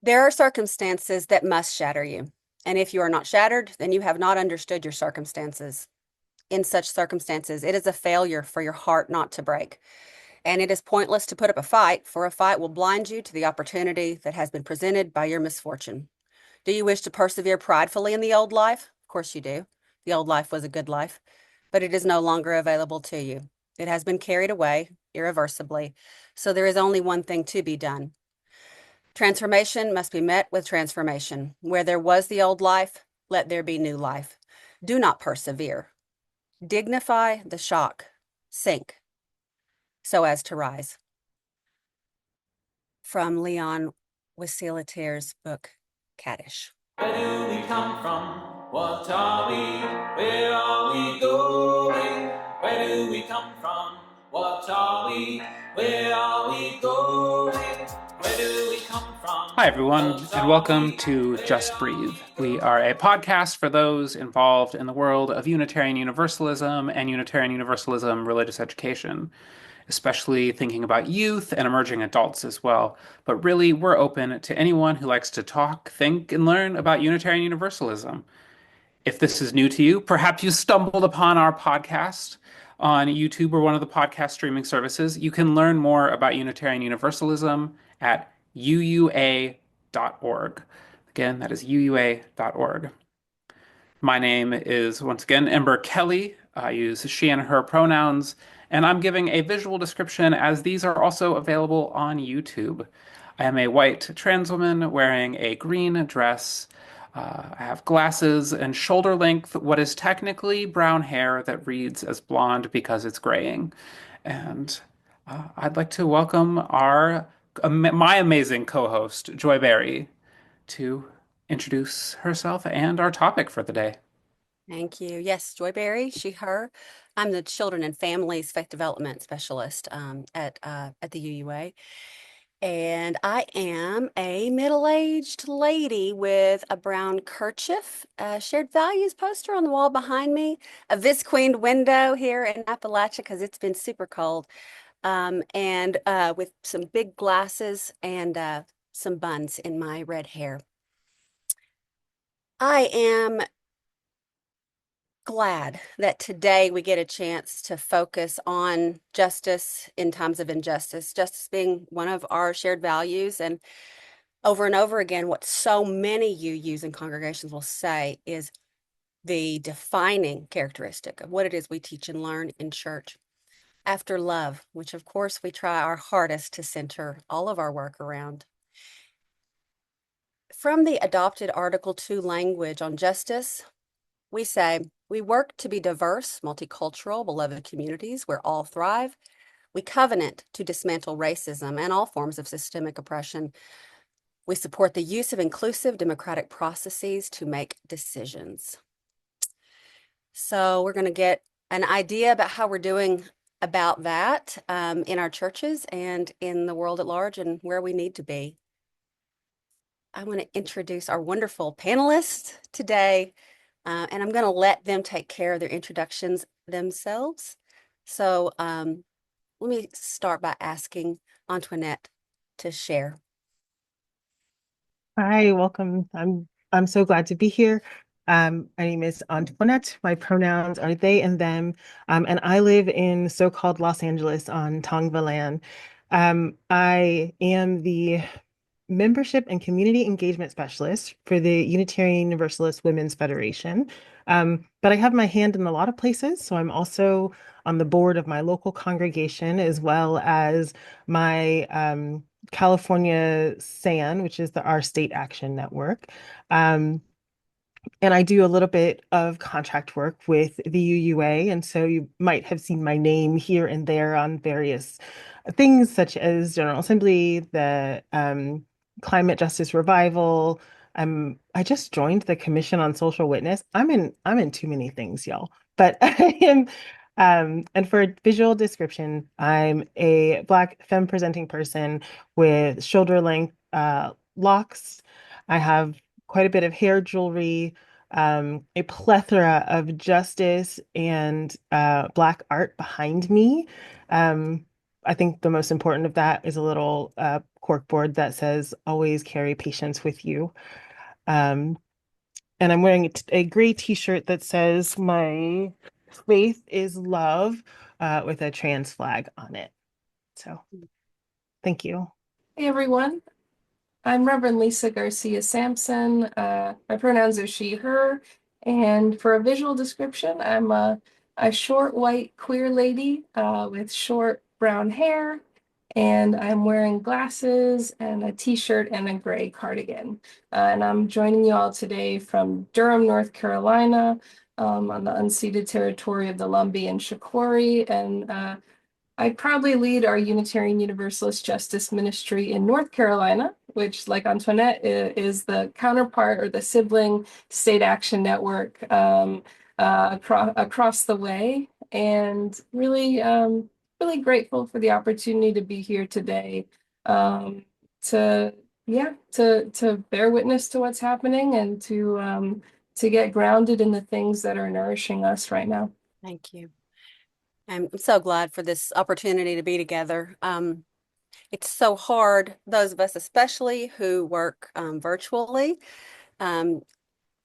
There are circumstances that must shatter you. And if you are not shattered, then you have not understood your circumstances. In such circumstances, it is a failure for your heart not to break. And it is pointless to put up a fight, for a fight will blind you to the opportunity that has been presented by your misfortune. Do you wish to persevere pridefully in the old life? Of course you do. The old life was a good life, but it is no longer available to you. It has been carried away irreversibly. So there is only one thing to be done. Transformation must be met with transformation. Where there was the old life, let there be new life. Do not persevere. Dignify the shock. Sink so as to rise. From Leon Wasilitier's book, Kaddish. Where do we come from? What are we? Where are we going? Where do we come from? What are we? Where are we going? Where do we come from? Hi, everyone, and welcome to Just Breathe. We are a podcast for those involved in the world of Unitarian Universalism and Unitarian Universalism religious education, especially thinking about youth and emerging adults as well. But really, we're open to anyone who likes to talk, think, and learn about Unitarian Universalism. If this is new to you, perhaps you stumbled upon our podcast on YouTube or one of the podcast streaming services. You can learn more about Unitarian Universalism at uua.org. Again, that is uua.org. My name is, once again, Ember Kelly. I use she and her pronouns, and I'm giving a visual description as these are also available on YouTube. I am a white trans woman wearing a green dress. I have glasses and shoulder length, what is technically brown hair that reads as blonde because it's graying. And I'd like to welcome my amazing co-host, Joy Berry, to introduce herself and our topic for the day. Thank you. Yes, Joy Berry, she, her. I'm the Children and Families Faith Development Specialist at the UUA. And I am a middle-aged lady with a brown kerchief, a shared values poster on the wall behind me, a visqueened window here in Appalachia because it's been super cold, and with some big glasses and some buns in my red hair. I am glad that today we get a chance to focus on justice in times of injustice, justice being one of our shared values. And over again, what so many UUs and congregations will say is the defining characteristic of what it is we teach and learn in church. After love, which of course we try our hardest to center all of our work around. From the adopted Article 2 language on justice, we say, we work to be diverse, multicultural, beloved communities where all thrive. We covenant to dismantle racism and all forms of systemic oppression. We support the use of inclusive democratic processes to make decisions. So we're going to get an idea about how we're doing about that in our churches and in the world at large and where we need to be. I want to introduce our wonderful panelists today. And I'm going to let them take care of their introductions themselves. So let me start by asking Antoinette to share. Hi, welcome. I'm so glad to be here. My name is Antoinette. My pronouns are they and them, and I live in so-called Los Angeles on Tongva land. I am the membership and community engagement specialist for the Unitarian Universalist Women's Federation. But I have my hand in a lot of places. So I'm also on the board of my local congregation, as well as my California SAN, which is our State Action Network. And I do a little bit of contract work with the UUA. And so you might have seen my name here and there on various things such as General Assembly, the Climate Justice Revival. I just joined the Commission on Social Witness. I'm in too many things, y'all. But I am and for visual description, I'm a Black femme presenting person with shoulder length locks. I have quite a bit of hair jewelry, a plethora of justice and Black art behind me. I think the most important of that is a little cork board that says, always carry patience with you. Um, and I'm wearing a gray t-shirt that says, my faith is love, with a trans flag on it. So thank you. Hey everyone, I'm Reverend Lisa Garcia Sampson. My pronouns are she, her, and for a visual description, I'm a short white queer lady with short brown hair, and I'm wearing glasses and a t-shirt and a gray cardigan. And I'm joining you all today from Durham, North Carolina, on the unceded territory of the Lumbee and Shakori, and I proudly lead our Unitarian Universalist Justice Ministry in North Carolina, which, like Antoinette, is the counterpart or the sibling State Action Network across the way. And really, really grateful for the opportunity to be here today, to to bear witness to what's happening and to get grounded in the things that are nourishing us right now. Thank you. I'm so glad for this opportunity to be together. It's so hard, those of us especially who work virtually, um,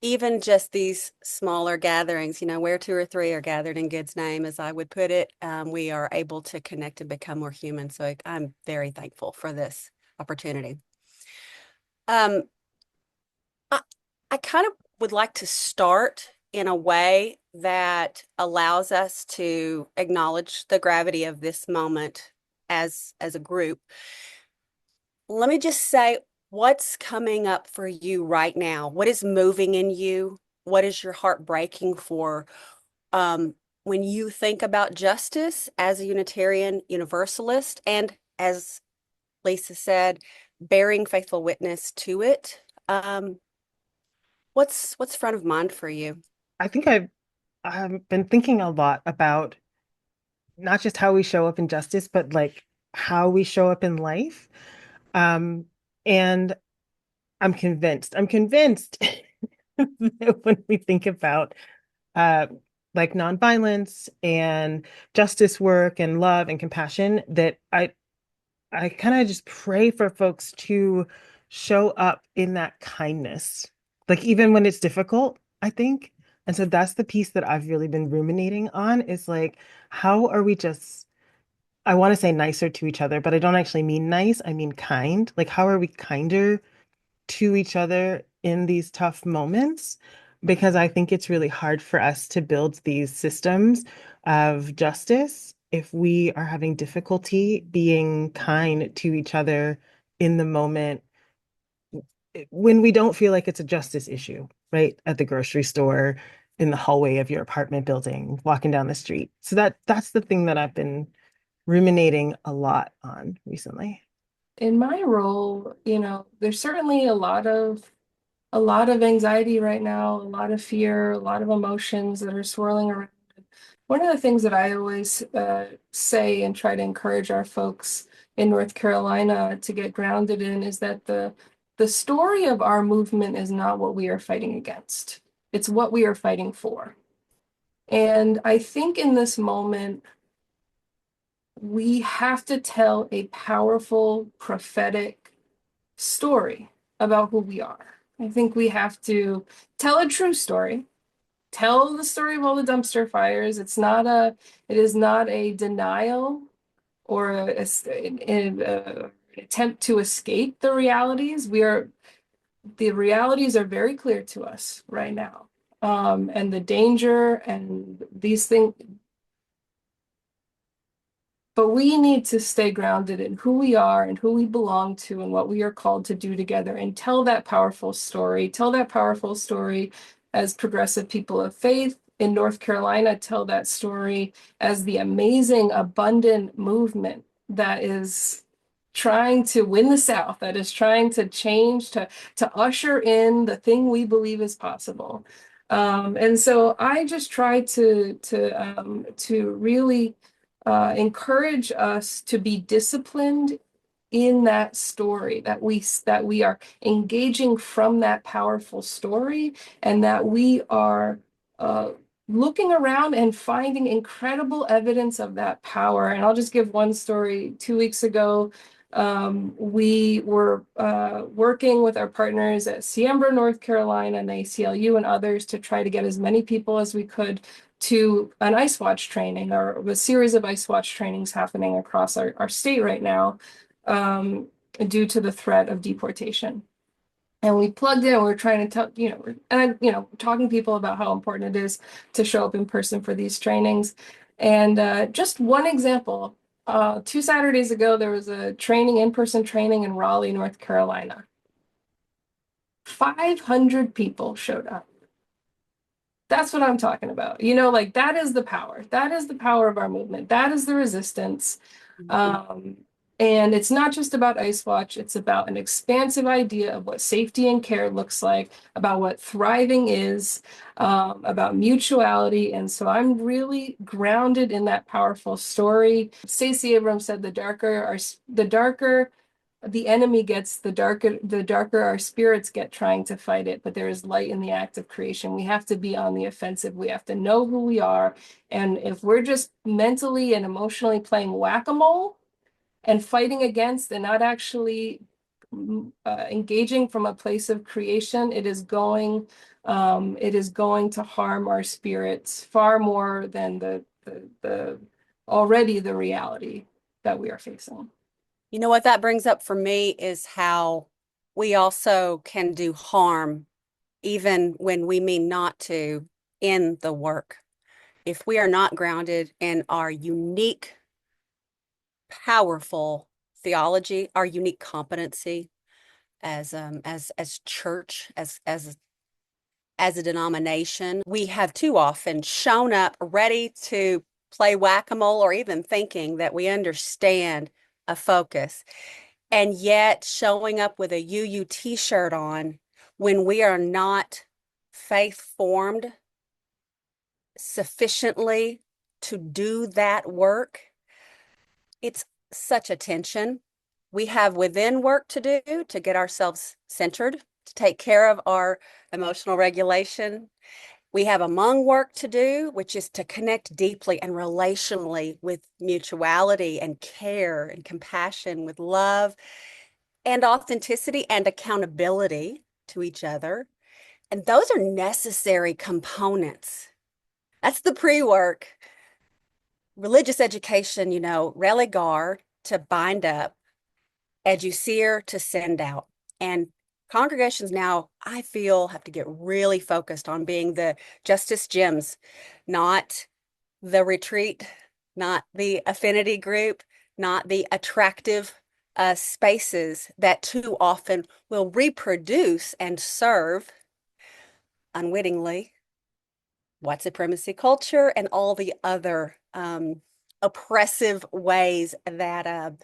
even just these smaller gatherings, where two or three are gathered in God's name, as I would put it, we are able to connect and become more human. So I'm very thankful for this opportunity. Um, I kind of would like to start in a way that allows us to acknowledge the gravity of this moment as a group. Let me just say, what's coming up for you right now? What is moving in you? What is your heart breaking for? When you think about justice as a Unitarian Universalist, and as Lisa said, bearing faithful witness to it, what's front of mind for you? I think I've been thinking a lot about not just how we show up in justice, but like how we show up in life. And I'm convinced that when we think about uh, like nonviolence and justice work and love and compassion, that I kind of just pray for folks to show up in that kindness, like even when it's difficult, I think. And so that's the piece that I've really been ruminating on is like, how are we just, I want to say nicer to each other, but I don't actually mean nice, I mean kind. Like, how are we kinder to each other in these tough moments? Because I think it's really hard for us to build these systems of justice if we are having difficulty being kind to each other in the moment when we don't feel like it's a justice issue, right? At the grocery store, in the hallway of your apartment building, walking down the street. So that's the thing that I've been ruminating a lot on recently. In my role, there's certainly a lot of anxiety right now, a lot of fear, a lot of emotions that are swirling around. One of the things that I always say and try to encourage our folks in North Carolina to get grounded in is that the story of our movement is not what we are fighting against. It's what we are fighting for. And I think in this moment, we have to tell a powerful prophetic story about who we are. I think we have to tell a true story, tell the story of all the dumpster fires. It is not a denial or an attempt to escape the realities. The realities are very clear to us right now. And the danger and these things, but we need to stay grounded in who we are and who we belong to and what we are called to do together and tell that powerful story. Tell that powerful story as progressive people of faith in North Carolina. Tell that story as the amazing, abundant movement that is trying to win the South, that is trying to change, to usher in the thing we believe is possible. And so I just try to really encourage us to be disciplined in that story, that we are engaging from that powerful story, and that we are looking around and finding incredible evidence of that power. And I'll just give one story. 2 weeks ago, we were working with our partners at Siembra, North Carolina, and ACLU and others to try to get as many people as we could to an Ice Watch training, or a series of Ice Watch trainings happening across our state right now, due to the threat of deportation. And we plugged in, we're trying to tell, talking to people about how important it is to show up in person for these trainings. And just one example, 2 Saturdays ago, there was a in-person training in Raleigh, North Carolina. 500 people showed up. That's what I'm talking about. Like, that is the power. That is the power of our movement. That is the resistance. And it's not just about Ice Watch, it's about an expansive idea of what safety and care looks like, about what thriving is, about mutuality. And so I'm really grounded in that powerful story. Stacey Abrams said the darker the enemy gets, the darker our spirits get trying to fight it. But there is light in the act of creation. We have to be on the offensive. We have to know who we are. And if we're just mentally and emotionally playing whack-a-mole and fighting against and not actually engaging from a place of creation, it is going to harm our spirits far more than the already the reality that we are facing. You know what that brings up for me is how we also can do harm even when we mean not to in the work. If we are not grounded in our unique, powerful theology, our unique competency as church, as a denomination, we have too often shown up ready to play whack-a-mole, or even thinking that we understand a focus, and yet showing up with a UU t-shirt on when we are not faith-formed sufficiently to do that work. It's such a tension. We have within work to do to get ourselves centered, to take care of our emotional regulation. We have among work to do, which is to connect deeply and relationally with mutuality and care and compassion, with love and authenticity and accountability to each other. And those are necessary components. That's the pre-work. Religious education, religar to bind up, educere to send out. And congregations now, I feel, have to get really focused on being the justice gyms, not the retreat, not the affinity group, not the attractive spaces that too often will reproduce and serve unwittingly white supremacy culture and all the other oppressive ways that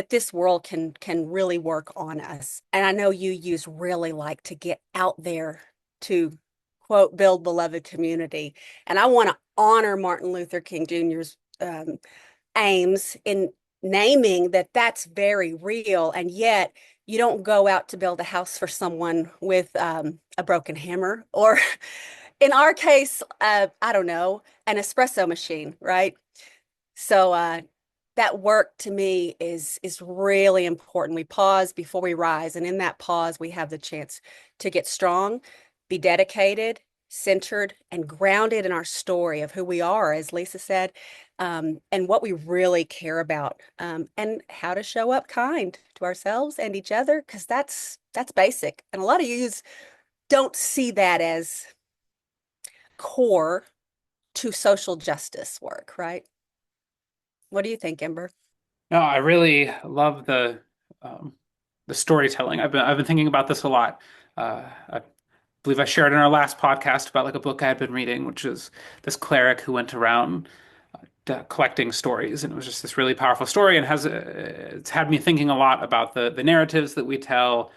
this world can really work on us. And I know UUs really like to get out there to, quote, build beloved community. And I want to honor Martin Luther King Jr.'s aims in naming that that's very real. And yet you don't go out to build a house for someone with a broken hammer, or in our case, I don't know, an espresso machine, right? So that work to me is really important. We pause before we rise, and in that pause, we have the chance to get strong, be dedicated, centered, and grounded in our story of who we are, as Lisa said, and what we really care about, and how to show up kind to ourselves and each other, because that's basic. And a lot of yous don't see that as core to social justice work, right? What do you think, Ember? No, I really love the storytelling. I've been thinking about this a lot. I believe I shared in our last podcast about like a book I had been reading, which is this cleric who went around collecting stories, and it was just this really powerful story, and it's had me thinking a lot about the narratives that we tell,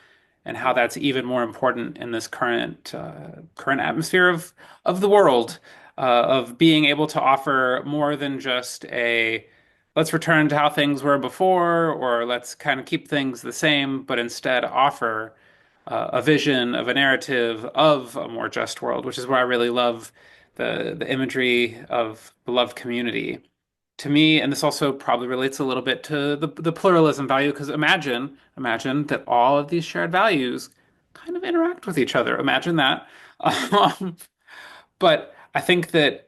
and how that's even more important in this current atmosphere of the world, of being able to offer more than just a let's return to how things were before, or let's kind of keep things the same, but instead offer a vision of a narrative of a more just world, which is where I really love the imagery of beloved community. To me, and this also probably relates a little bit to the pluralism value, because imagine that all of these shared values kind of interact with each other. Imagine that. Um, but I think that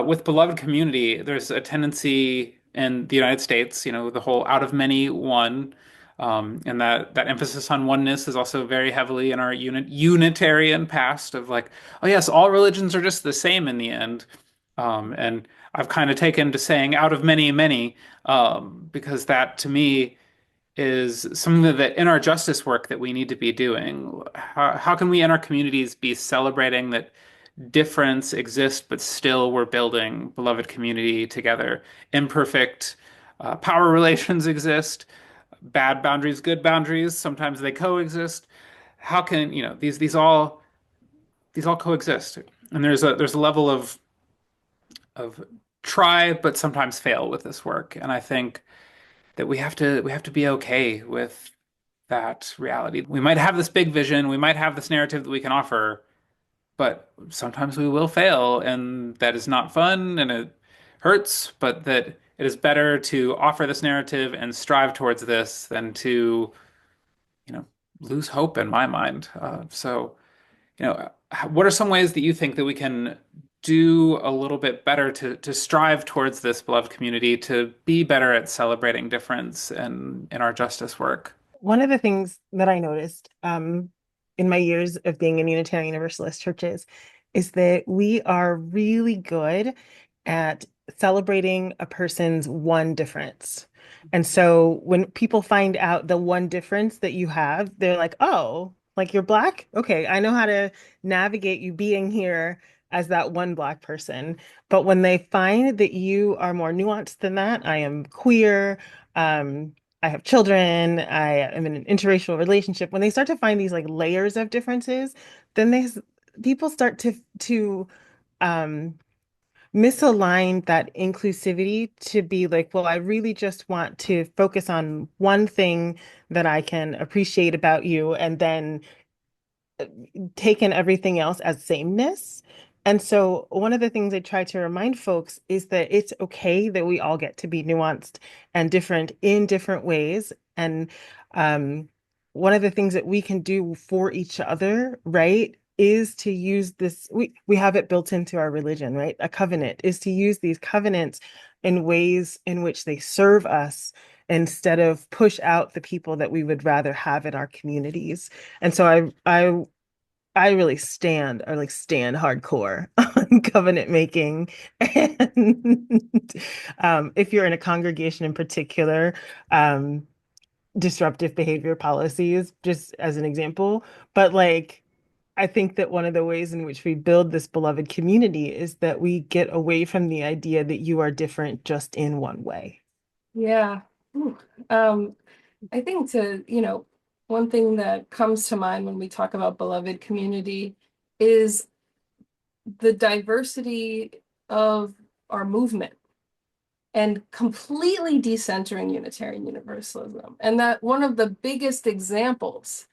with beloved community, there's a tendency in the United States, the whole out of many one, and that emphasis on oneness is also very heavily in our Unitarian past of like, oh yes, all religions are just the same in the end. And I've kind of taken to saying out of many, many, because that to me is something that in our justice work that we need to be doing. How can we in our communities be celebrating that difference exists, but still we're building beloved community together? Imperfect power relations exist, bad boundaries, good boundaries, sometimes they coexist. How can, these all coexist? And there's a level of try but sometimes fail with this work. And I think that we have to be okay with that reality. We might have this big vision, we might have this narrative that we can offer, but sometimes we will fail, and that is not fun and it hurts, but that it is better to offer this narrative and strive towards this than to, you know, lose hope in my mind. What are some ways that you think that we can do a little bit better to strive towards this beloved community, to be better at celebrating difference and in our justice work? One of the things that I noticed in my years of being in Unitarian Universalist churches is that we are really good at celebrating a person's one difference. And so when people find out the one difference that you have, they're like, oh, like you're Black? Okay, I know how to navigate you being here as that one Black person. But when they find that you are more nuanced than that, I am queer, I have children, I am in an interracial relationship. When they start to find these like layers of differences, then people start to um misalign that inclusivity to be like, well, I really just want to focus on one thing that I can appreciate about you, and then taken everything else as sameness. And so one of the things I try to remind folks is that it's okay that we all get to be nuanced and different in different ways. And one of the things that we can do for each other, right, is to use this. We have it built into our religion, right? A covenant is to use these covenants in ways in which they serve us instead of push out the people that we would rather have in our communities. And so I really stand hardcore on covenant making. And if you're in a congregation in particular, um, disruptive behavior policies, just as an example. But like, I think that one of the ways in which we build this beloved community is that we get away from the idea that you are different just in one way. Yeah. Ooh. I think one thing that comes to mind when we talk about beloved community is the diversity of our movement and completely decentering Unitarian Universalism. And that one of the biggest examples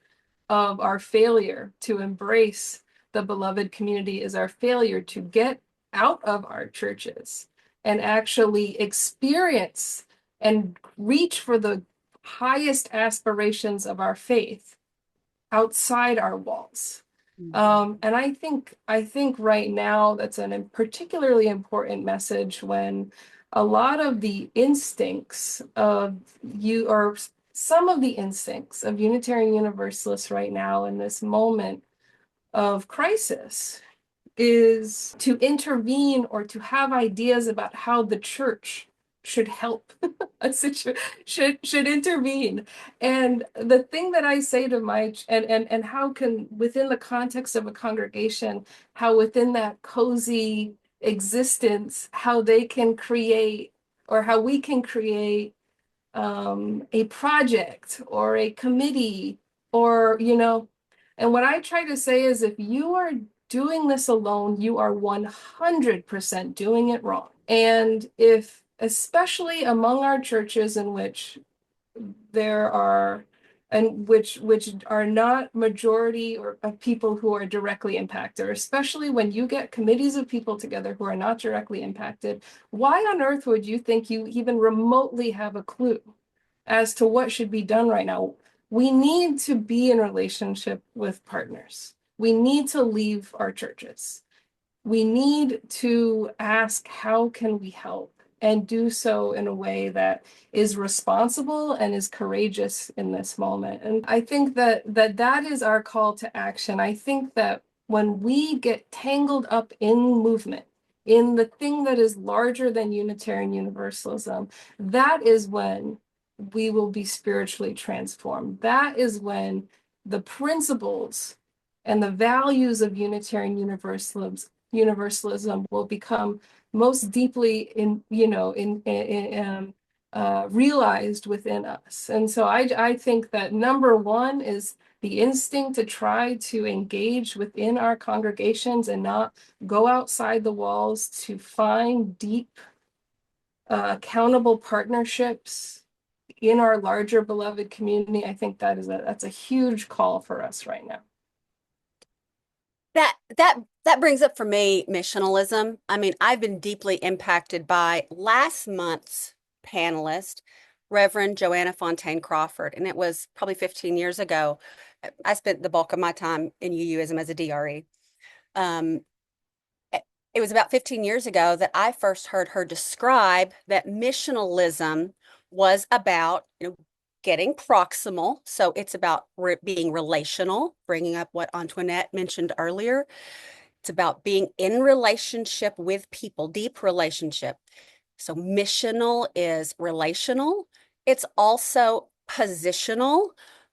of our failure to embrace the beloved community is our failure to get out of our churches and actually experience and reach for the highest aspirations of our faith outside our walls. And I think right now that's a particularly important message when a lot of the instincts of you, or some of the instincts of Unitarian Universalists right now in this moment of crisis is to intervene or to have ideas about how the church should help should intervene. And the thing that I say to my and how can, within the context of a congregation, how within that cozy existence, how they can create, or how we can create a project or a committee, or and what I try to say is, if you are doing this alone, you are 100% doing it wrong. And if, especially among our churches in which there are and which are not majority or of people who are directly impacted, especially when you get committees of people together who are not directly impacted. Why on earth would you think you even remotely have a clue as to what should be done right now? We need to be in relationship with partners. We need to leave our churches. We need to ask, how can we help? And do so in a way that is responsible and is courageous in this moment. And I think that is our call to action. I think that when we get tangled up in movement, in the thing that is larger than Unitarian Universalism, that is when we will be spiritually transformed. That is when the principles and the values of Unitarian Universalism will become most deeply realized within us. And so I think that number one is the instinct to try to engage within our congregations and not go outside the walls to find deep, accountable partnerships in our larger beloved community. I think that's a huge call for us right now. That brings up for me missionalism. I mean, I've been deeply impacted by last month's panelist, Reverend Joanna Fontaine Crawford, and it was probably 15 years ago. I spent the bulk of my time in UUism as a DRE. It was about 15 years ago that I first heard her describe that missionalism was about, getting proximal. So it's about being relational, bringing up what Antoinette mentioned earlier. It's about being in relationship with people, deep relationship. So missional is relational. It's also positional,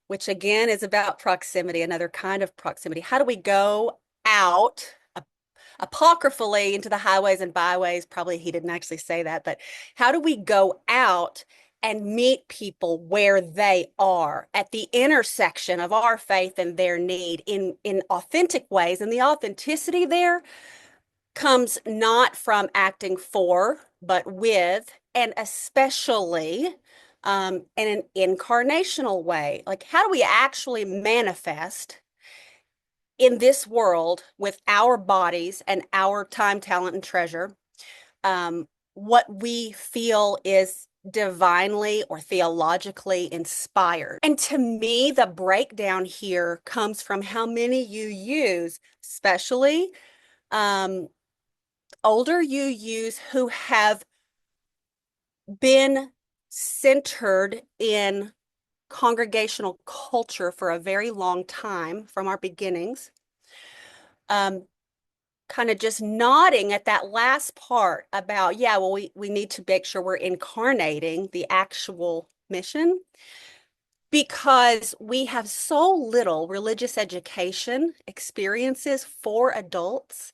which again is about proximity, another kind of proximity. How do we go out apocryphally into the highways and byways? Probably he didn't actually say that, but how do we go out and meet people where they are at the intersection of our faith and their need in authentic ways? And the authenticity there comes not from acting for, but with, and especially in an incarnational way. Like, how do we actually manifest in this world with our bodies and our time, talent, and treasure, what we feel is divinely or theologically inspired? And to me, the breakdown here comes from how many UUs, especially older UUs who have been centered in congregational culture for a very long time from our beginnings, kind of just nodding at that last part about, yeah, well, we need to make sure we're incarnating the actual mission, because we have so little religious education experiences for adults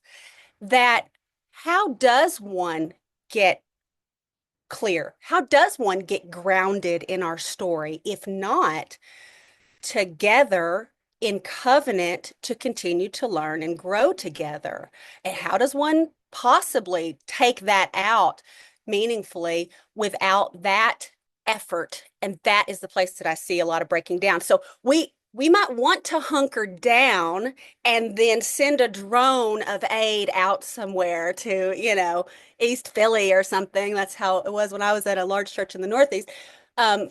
that how does one get clear? How does one get grounded in our story, if not together in covenant to continue to learn and grow together? And how does one possibly take that out meaningfully without that effort? And that is the place that I see a lot of breaking down. So we might want to hunker down and then send a drone of aid out somewhere to, East Philly or something. That's how it was when I was at a large church in the Northeast.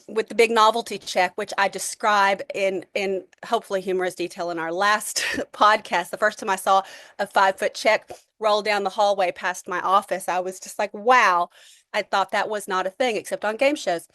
With the big novelty check, which I describe in hopefully humorous detail in our last podcast. The first time I saw a 5-foot check roll down the hallway past my office, I was just like, wow, I thought that was not a thing except on game shows.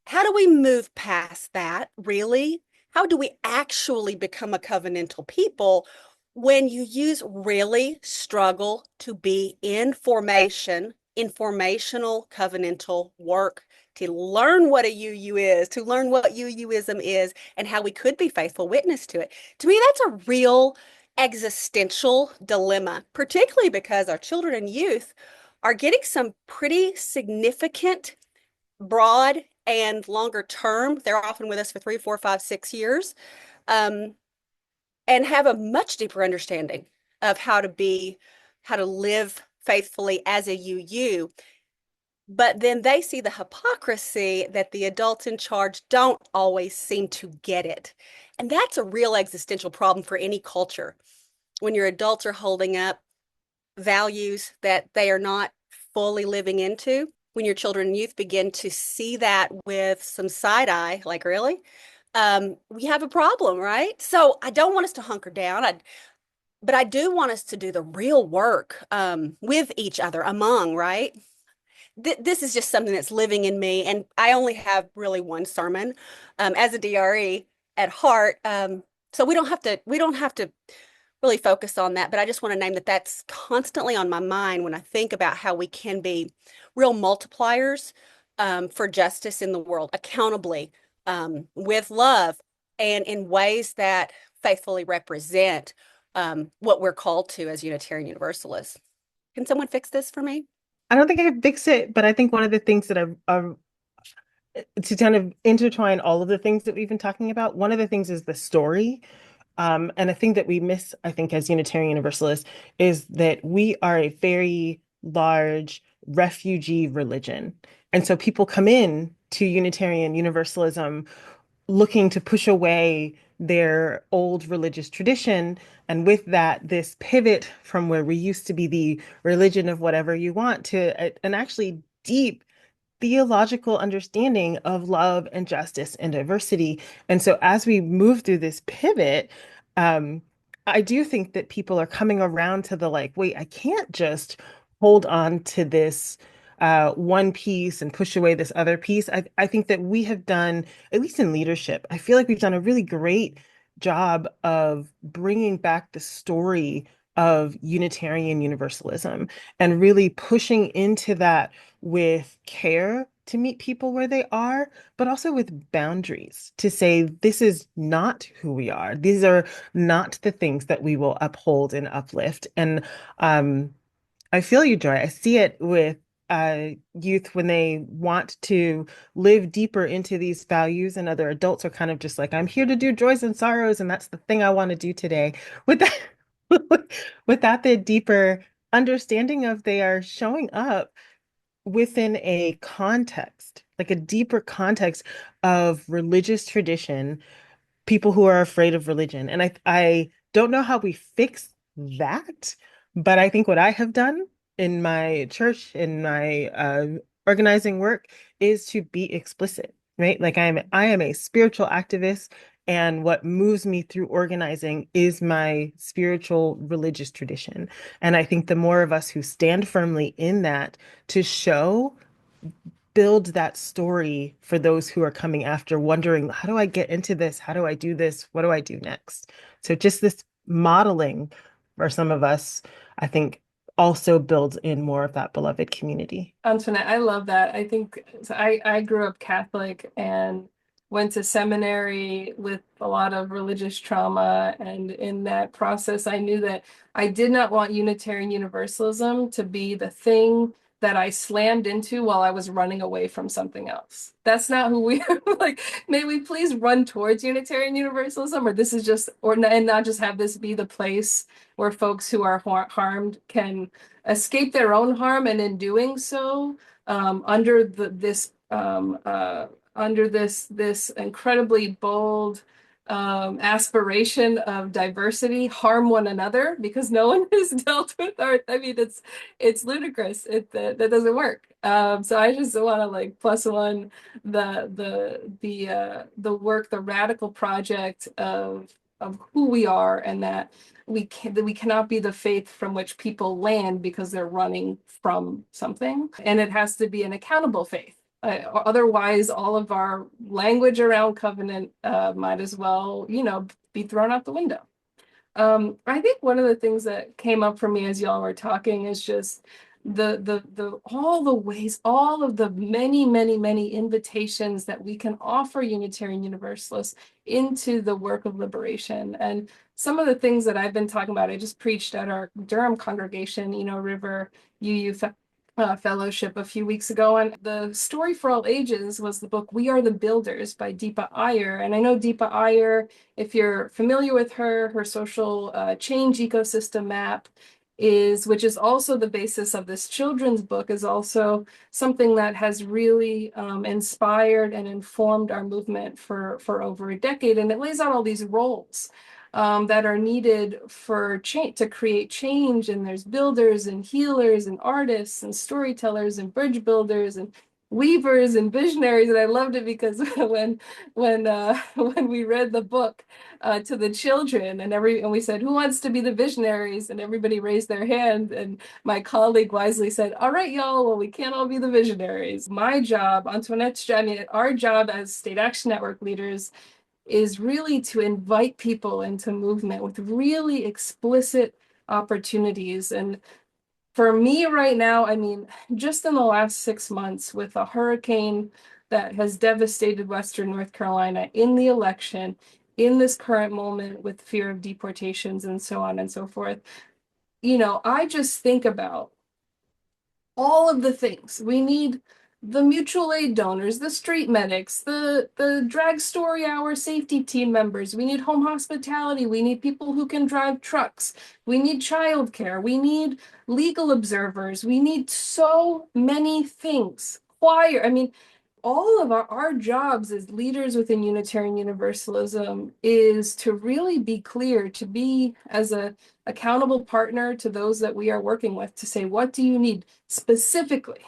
How do we move past that, really? How do we actually become a covenantal people when UUs really struggle to be in formation, informational covenantal work, to learn what a UU is, to learn what UUism is, and how we could be faithful witness to it? To me, that's a real existential dilemma, particularly because our children and youth are getting some pretty significant, broad, and longer term. They're often with us for 3, 4, 5, 6 years, and have a much deeper understanding of how to live faithfully as a UU. But then they see the hypocrisy that the adults in charge don't always seem to get it. And that's a real existential problem for any culture. When your adults are holding up values that they are not fully living into, when your children and youth begin to see that with some side eye, like, really? We have a problem, right? So I don't want us to hunker down. But I do want us to do the real work with each other, among, right? This is just something that's living in me, and I only have really one sermon as a DRE at heart. So we don't have to really focus on that, but I just want to name that that's constantly on my mind when I think about how we can be real multipliers for justice in the world, accountably, with love, and in ways that faithfully represent what we're called to as Unitarian Universalists. Can someone fix this for me? I don't think I can fix it, but I think one of the things that to kind of intertwine all of the things that we've been talking about, one of the things is the story. And a thing that we miss, I think, as Unitarian Universalists is that we are a very large refugee religion. And so people come in to Unitarian Universalism looking to push away their old religious tradition. And with that, this pivot from where we used to be the religion of whatever you want to an actually deep theological understanding of love and justice and diversity. And so as we move through this pivot, um, I do think that people are coming around to the like, wait, I can't just hold on to this one piece and push away this other piece. I think that we have done, at least in leadership, I feel like we've done a really great job of bringing back the story of Unitarian Universalism and really pushing into that with care to meet people where they are, but also with boundaries to say, this is not who we are. These are not the things that we will uphold and uplift. And I feel you, Joy. I see it with youth when they want to live deeper into these values, and other adults are kind of just like, I'm here to do joys and sorrows, and that's the thing I want to do today. With that, without the deeper understanding of they are showing up within a context, like a deeper context of religious tradition, people who are afraid of religion. And I don't know how we fix that, but I think what I have done in my church, in my organizing work, is to be explicit, right? Like I am a spiritual activist, and what moves me through organizing is my spiritual religious tradition. And I think the more of us who stand firmly in that to show build that story for those who are coming after, wondering, how do I get into this? How do I do this? What do I do next? So just this modeling for some of us, I think also builds in more of that beloved community. Antoinette, I love that. I think so I grew up Catholic and went to seminary with a lot of religious trauma. And in that process, I knew that I did not want Unitarian Universalism to be the thing that I slammed into while I was running away from something else. That's not who we are. Like, may we please run towards Unitarian Universalism, or this is just, and not just have this be the place where folks who are harmed can escape their own harm, and in doing so, under this incredibly bold aspiration of diversity, harm one another because no one has dealt with art. I mean, it's ludicrous. That doesn't work. So I just want to like +1 the work, the radical project of who we are, and that we cannot be the faith from which people land because they're running from something, and it has to be an accountable faith. Otherwise, all of our language around covenant might as well, be thrown out the window. I think one of the things that came up for me as y'all were talking is just all the ways, all of the many invitations that we can offer Unitarian Universalists into the work of liberation. And some of the things that I've been talking about, I just preached at our Durham congregation, River UU fellowship a few weeks ago, and the story for all ages was the book We Are the Builders by Deepa Iyer. And I know Deepa Iyer, if you're familiar with her social change ecosystem map which is also the basis of this children's book, is also something that has really inspired and informed our movement for over a decade. And it lays out all these roles that are needed for change, to create change. And there's builders and healers and artists and storytellers and bridge builders and weavers and visionaries. And I loved it because when we read the book to the children, and we said, who wants to be the visionaries? And everybody raised their hand. And my colleague wisely said, all right, y'all, well, we can't all be the visionaries. My job, Antoinette's job, I mean, our job as State Action Network leaders is really to invite people into movement with really explicit opportunities. And for me right now, I mean, just in the last 6 months, with a hurricane that has devastated Western North Carolina, in the election, in this current moment with fear of deportations and so on and so forth, I just think about all of the things we need: the mutual aid donors, the street medics, the drag story hour safety team members. We need home hospitality. We need people who can drive trucks. We need childcare. We need legal observers. We need so many things. Choir. I mean, all of our jobs as leaders within Unitarian Universalism is to really be clear, to be as a accountable partner to those that we are working with, to say, what do you need specifically?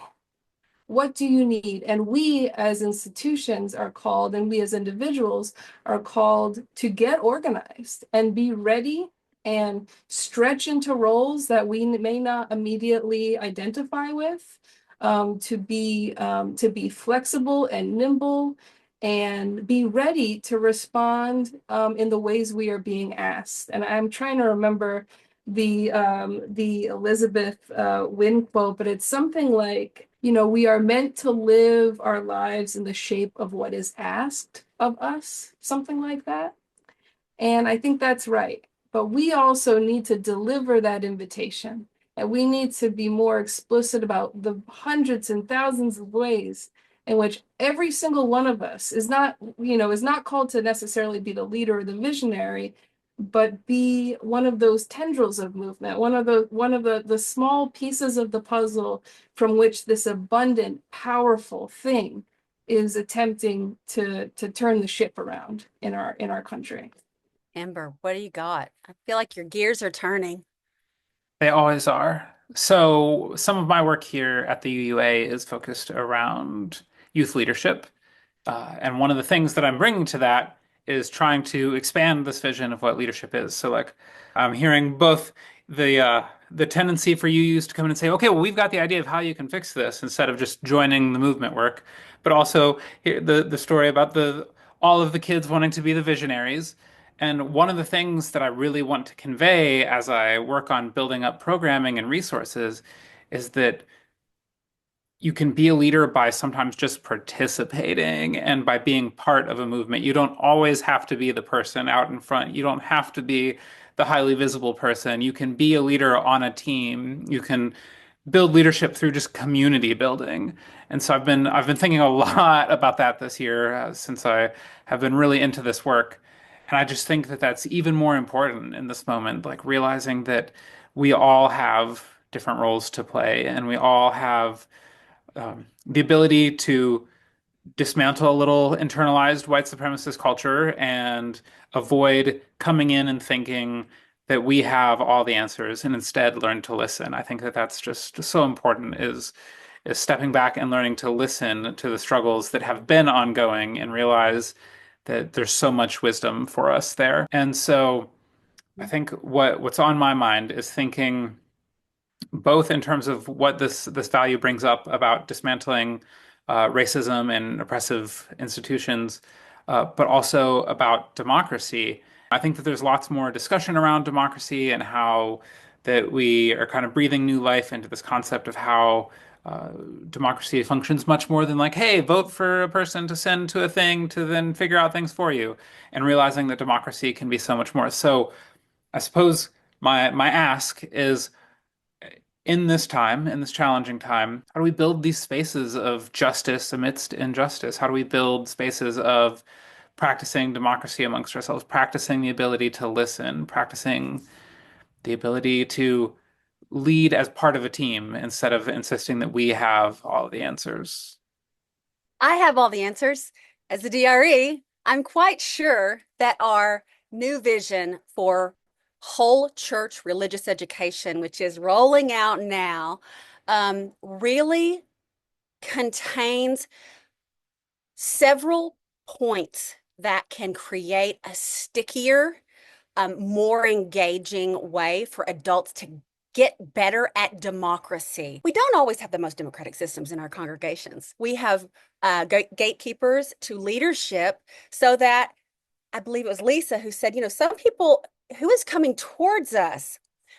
What do you need? And we as institutions are called, and we as individuals are called to get organized and be ready and stretch into roles that we may not immediately identify with, to be flexible and nimble and be ready to respond in the ways we are being asked. And I'm trying to remember the Elizabeth Wynn quote, but it's something like, we are meant to live our lives in the shape of what is asked of us, something like that. And I think that's right. But we also need to deliver that invitation. And we need to be more explicit about the hundreds and thousands of ways in which every single one of us is not called to necessarily be the leader or the visionary, but be one of those tendrils of movement, one of the small pieces of the puzzle from which this abundant, powerful thing is attempting to turn the ship around in our country. Amber, what do you got? I feel like your gears are turning. They always are. So some of my work here at the UUA is focused around youth leadership. And one of the things that I'm bringing to that is trying to expand this vision of what leadership is. So like I'm hearing both the tendency for UUs to come in and say, okay, well, we've got the idea of how you can fix this instead of just joining the movement work, but also the story about the all of the kids wanting to be the visionaries. And one of the things that I really want to convey as I work on building up programming and resources is that you can be a leader by sometimes just participating and by being part of a movement. You don't always have to be the person out in front. You don't have to be the highly visible person. You can be a leader on a team. You can build leadership through just community building. And so I've been thinking a lot about that this year since I have been really into this work. And I just think that that's even more important in this moment, like realizing that we all have different roles to play and we all have the ability to dismantle a little internalized white supremacist culture and avoid coming in and thinking that we have all the answers and instead learn to listen. I think that that's just so important is stepping back and learning to listen to the struggles that have been ongoing and realize that there's so much wisdom for us there. And so I think what's on my mind is thinking both in terms of what this value brings up about dismantling racism and oppressive institutions, but also about democracy. I think that there's lots more discussion around democracy and how that we are kind of breathing new life into this concept of how democracy functions much more than like, hey, vote for a person to send to a thing to then figure out things for you, and realizing that democracy can be so much more. So I suppose my ask is in this time, in this challenging time, how do we build these spaces of justice amidst injustice? How do we build spaces of practicing democracy amongst ourselves, practicing the ability to listen, practicing the ability to lead as part of a team instead of insisting that we have all the answers? I have all the answers. As a DRE, I'm quite sure that our new vision for whole church religious education, which is rolling out now, really contains several points that can create a stickier, more engaging way for adults to get better at democracy. We don't always have the most democratic systems in our congregations. We have gatekeepers to leadership so that I believe it was Lisa who said, some people who is coming towards us,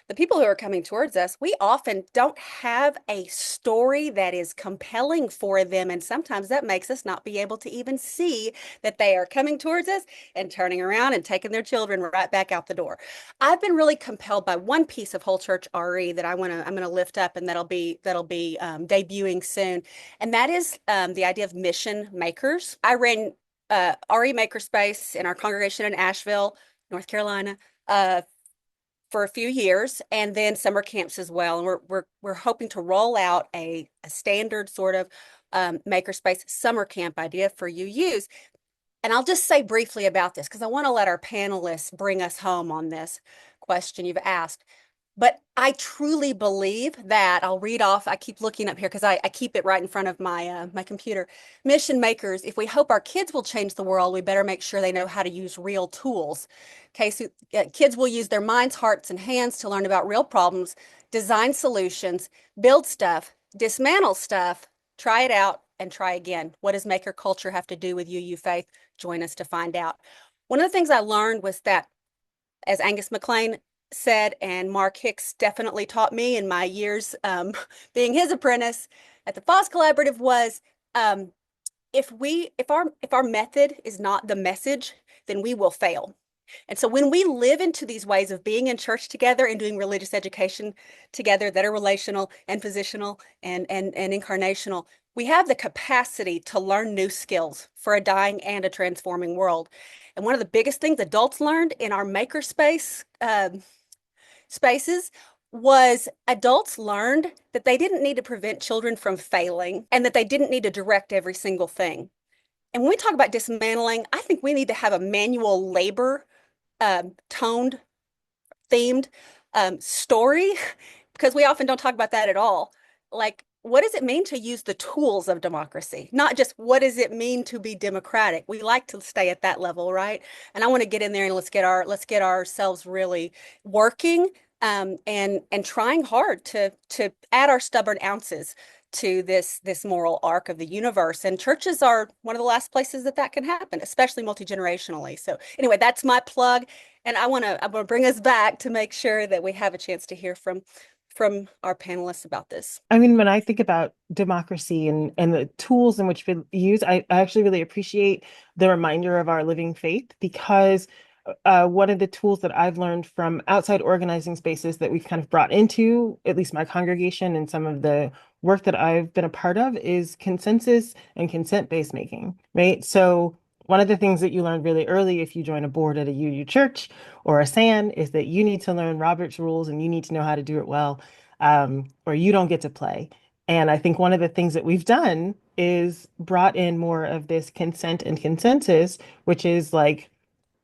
the people who are coming towards us, we often don't have a story that is compelling for them. And sometimes that makes us not be able to even see that they are coming towards us and turning around and taking their children right back out the door. I've been really compelled by one piece of whole church RE that I'm gonna lift up, and that'll be debuting soon. And that is the idea of mission makers. I ran RE Makerspace in our congregation in Asheville, North Carolina, for a few years, and then summer camps as well. And we're hoping to roll out a standard sort of makerspace summer camp idea for UUs. And I'll just say briefly about this because I want to let our panelists bring us home on this question you've asked. But I truly believe that I'll read off. I keep looking up here because I keep it right in front of my computer. Mission makers, if we hope our kids will change the world, we better make sure they know how to use real tools. Okay, so kids will use their minds, hearts, and hands to learn about real problems, design solutions, build stuff, dismantle stuff, try it out, and try again. What does maker culture have to do with UU faith? Join us to find out. One of the things I learned was that, as Angus MacLean said, and Mark Hicks definitely taught me in my years being his apprentice at the Foss Collaborative, was if our method is not the message, then we will fail. And so when we live into these ways of being in church together and doing religious education together that are relational and positional and incarnational, we have the capacity to learn new skills for a dying and a transforming world. And one of the biggest things adults learned in our makerspace spaces was adults learned that they didn't need to prevent children from failing and that they didn't need to direct every single thing. And when we talk about dismantling, I think we need to have a manual labor toned, themed story because we often don't talk about that at all. Like, what does it mean to use the tools of democracy? Not just what does it mean to be democratic? We like to stay at that level, right? And I want to get in there and let's get ourselves really working and trying hard to add our stubborn ounces to this moral arc of the universe. And churches are one of the last places that can happen, especially multi-generationally. So anyway, that's my plug. And I want to bring us back to make sure that we have a chance to hear from our panelists about this. I mean, when I think about democracy and the tools in which we use, I actually really appreciate the reminder of our living faith because one of the tools that I've learned from outside organizing spaces that we've kind of brought into, at least my congregation and some of the work that I've been a part of, is consensus and consent-based making, right? So one of the things that you learn really early if you join a board at a UU church or a SAN is that you need to learn Robert's rules and you need to know how to do it well, or you don't get to play. And I think one of the things that we've done is brought in more of this consent and consensus, which is like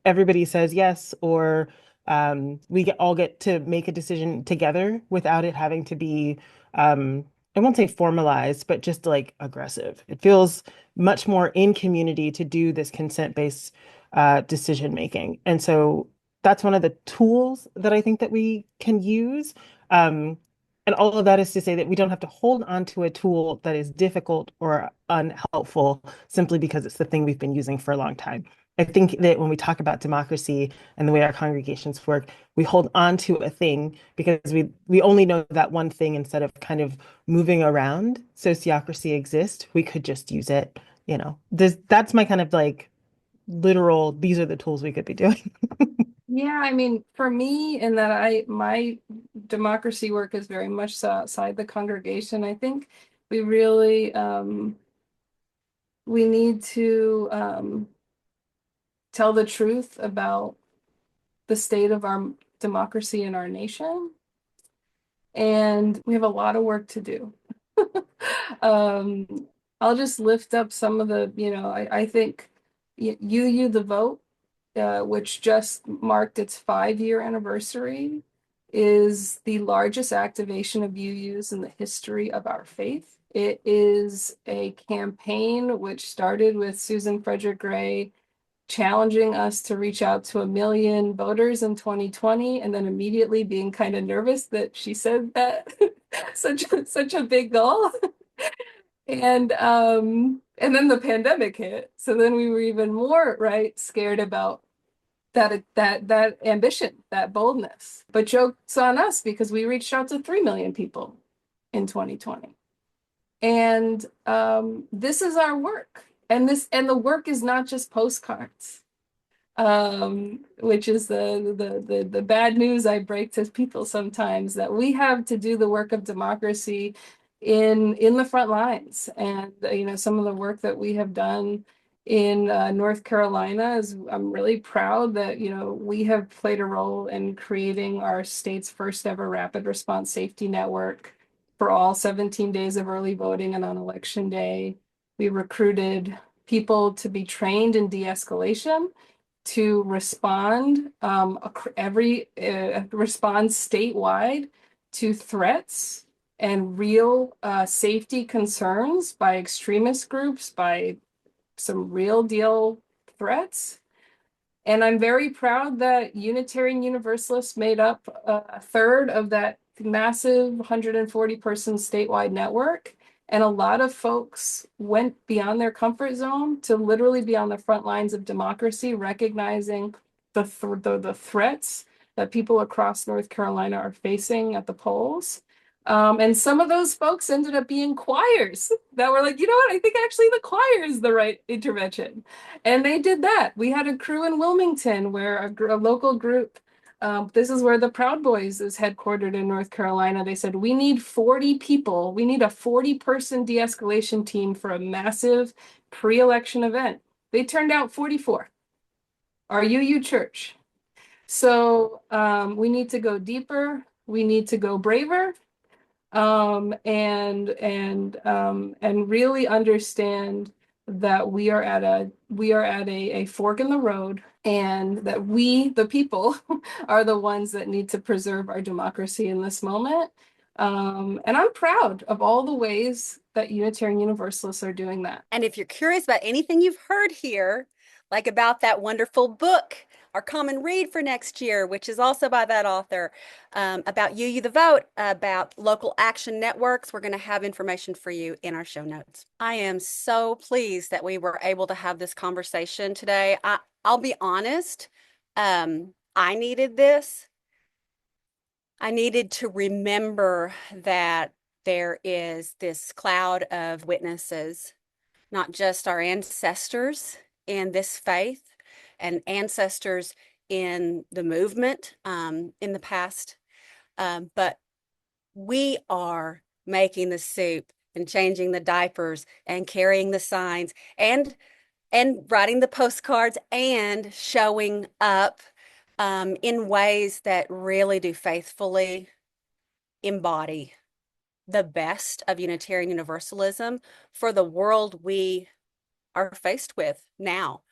everybody says yes, or all get to make a decision together without it having to be, I won't say formalized, but just like aggressive. It feels much more in community to do this consent-based decision making. And so that's one of the tools that I think that we can use. And all of that is to say that we don't have to hold on to a tool that is difficult or unhelpful simply because it's the thing we've been using for a long time. I think that when we talk about democracy and the way our congregations work, we hold on to a thing because we only know that one thing instead of kind of moving around. Sociocracy exists. We could just use it, you know. That's my kind of like literal, these are the tools we could be doing. Yeah, I mean, for me, in that my democracy work is very much so outside the congregation. I think we really we need to tell the truth about the state of our democracy in our nation. and we have a lot of work to do. Um, I'll just lift up some of the, I think the Vote, which just marked its 5-year anniversary, is the largest activation of UUs in the history of our faith. It is a campaign which started with Susan Frederick Gray challenging us to reach out to 1 million voters in 2020, and then immediately being kind of nervous that she said that such a big goal. And then the pandemic hit. So then we were even more, right, scared about that ambition, that boldness. But joke's on us because we reached out to 3 million people in 2020. And this is our work. And the work is not just postcards, which is the bad news I break to people sometimes, that we have to do the work of democracy in the front lines. And some of the work that we have done in North Carolina is, I'm really proud that we have played a role in creating our state's first ever rapid response safety network for all 17 days of early voting and on election day. We recruited people to be trained in de-escalation, to respond respond statewide to threats and real safety concerns by extremist groups, by some real deal threats. And I'm very proud that Unitarian Universalists made up a third of that massive 140-person statewide network. And a lot of folks went beyond their comfort zone to literally be on the front lines of democracy, recognizing the threats that people across North Carolina are facing at the polls. And some of those folks ended up being choirs that were like, you know what, I think actually the choir is the right intervention. And they did that. We had a crew in Wilmington where a local group, this is where the Proud Boys is headquartered in North Carolina. They said, we need 40 people. We need a 40-person de-escalation team for a massive pre-election event. They turned out 44. Our UU church. So we need to go deeper. We need to go braver. And really understand that we are at a fork in the road, and that we, the people, are the ones that need to preserve our democracy in this moment. And I'm proud of all the ways that Unitarian Universalists are doing that. And if you're curious about anything you've heard here, like about that wonderful book, our common read for next year, which is also by that author, about UU the Vote, about local action networks, we're going to have information for you in our show notes. I am so pleased that we were able to have this conversation today. I'll be honest, I needed this. I needed to remember that there is this cloud of witnesses, not just our ancestors in this faith and ancestors in the movement in the past, but we are making the soup and changing the diapers and carrying the signs and writing the postcards and showing up in ways that really do faithfully embody the best of Unitarian Universalism for the world we are faced with now,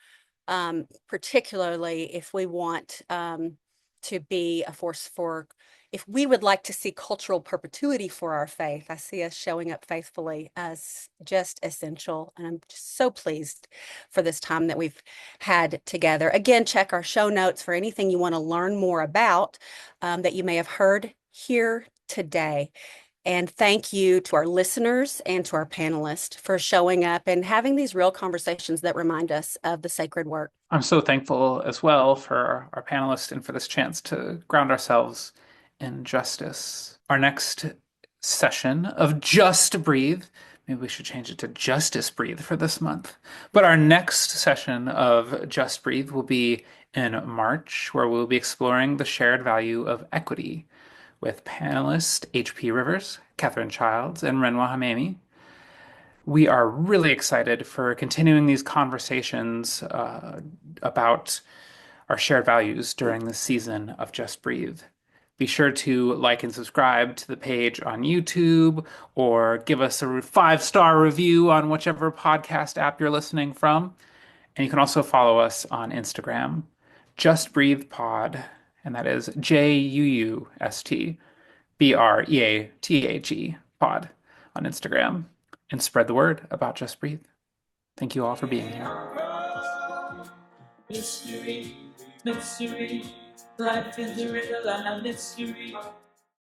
particularly if we want to be a force for, if we would like to see cultural perpetuity for our faith. I see us showing up faithfully as just essential. And I'm just so pleased for this time that we've had together. Again, check our show notes for anything you want to learn more about that you may have heard here today. And thank you to our listeners and to our panelists for showing up and having these real conversations that remind us of the sacred work. I'm so thankful as well for our panelists and for this chance to ground ourselves in justice. Our next session of Just Breathe, maybe we should change it to Justice Breathe for this month. But our next session of Just Breathe will be in March, where we'll be exploring the shared value of equity with panelists H.P. Rivers, Catherine Childs, and Renwa Hamemi. We are really excited for continuing these conversations about our shared values during the season of Just Breathe. Be sure to like and subscribe to the page on YouTube or give us a 5-star review on whichever podcast app you're listening from. And you can also follow us on Instagram, Just Breathe Pod, and that is JUUSTBREATHE Pod on Instagram. And spread the word about Just Breathe. Thank you all for being here. Mystery, mystery, life is a riddle and a mystery.